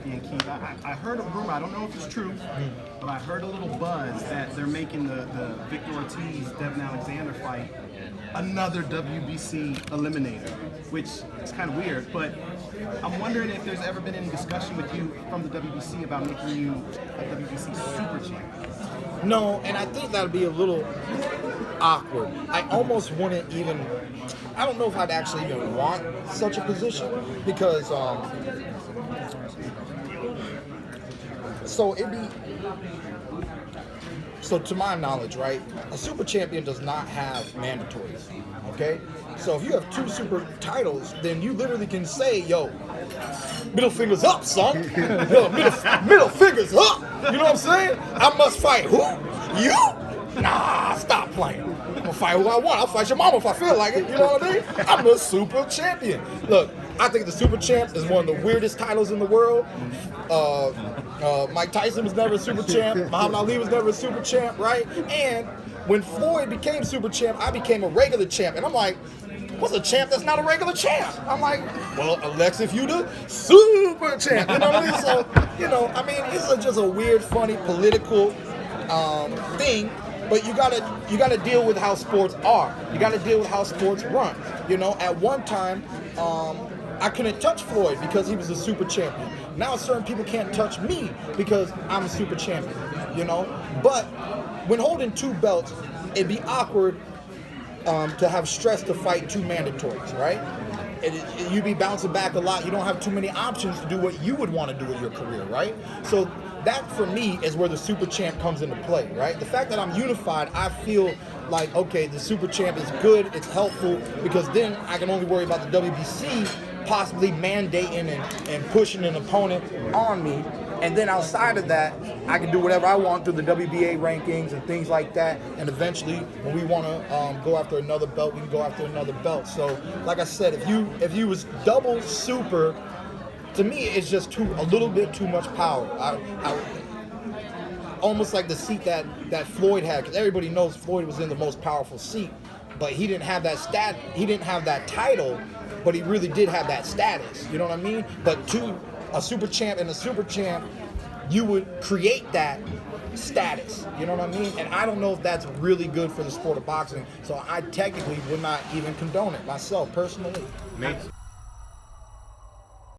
champion, Keith, I heard a rumor, I don't know if it's true, but I heard a little buzz that they're making the Victor Ortiz, Devin Alexander fight another WBC eliminator, which is kind of weird, but I'm wondering if there's ever been any discussion with you from the WBC about making you a WBC super champion. No, and I think that would be a little awkward. I almost wouldn't even, I don't know if I'd actually even want such a position because, so to my knowledge, right, a super champion does not have mandatories, okay? So if you have 2 super titles, then you literally can say, yo, middle fingers up, son. Yo, middle fingers up. You know what I'm saying? I must fight who? You? Nah, stop playing. I'm gonna fight who I want. I'll fight your mama if I feel like it. You know what I mean? I'm the super champion. Look, I think the super champ is one of the weirdest titles in the world. Mike Tyson was never a super champ. Muhammad Ali was never a super champ, right? And when Floyd became super champ, I became a regular champ. And I'm like, what's a champ that's not a regular champ? I'm like, well, Alexa, if you the super champ. You know what I mean? So, you know, I mean, it's just a weird, funny, political thing. But you gotta deal with how sports are. You gotta deal with how sports run. You know, at one time, I couldn't touch Floyd because he was a super champion. Now certain people can't touch me because I'm a super champion, you know? But when holding 2 belts, it'd be awkward to have stress to fight 2 mandatories, right? You'd be bouncing back a lot. You don't have too many options to do what you would want to do with your career, right? So that, for me, is where the super champ comes into play, right? The fact that I'm unified, I feel like, okay, the super champ is good, it's helpful, because then I can only worry about the WBC possibly mandating and pushing an opponent on me. And then outside of that, I can do whatever I want through the WBA rankings and things like that. And eventually, when we want to go after another belt, we can go after another belt. So, like I said, if you was double super, to me, it's just a little bit too much power. I almost like the seat that Floyd had, because everybody knows Floyd was in the most powerful seat, but he didn't have that he didn't have that title, but he really did have that status. You know what I mean? But to a super champ and a super champ, you would create that status. You know what I mean? And I don't know if that's really good for the sport of boxing. So I technically would not even condone it myself, personally. Makes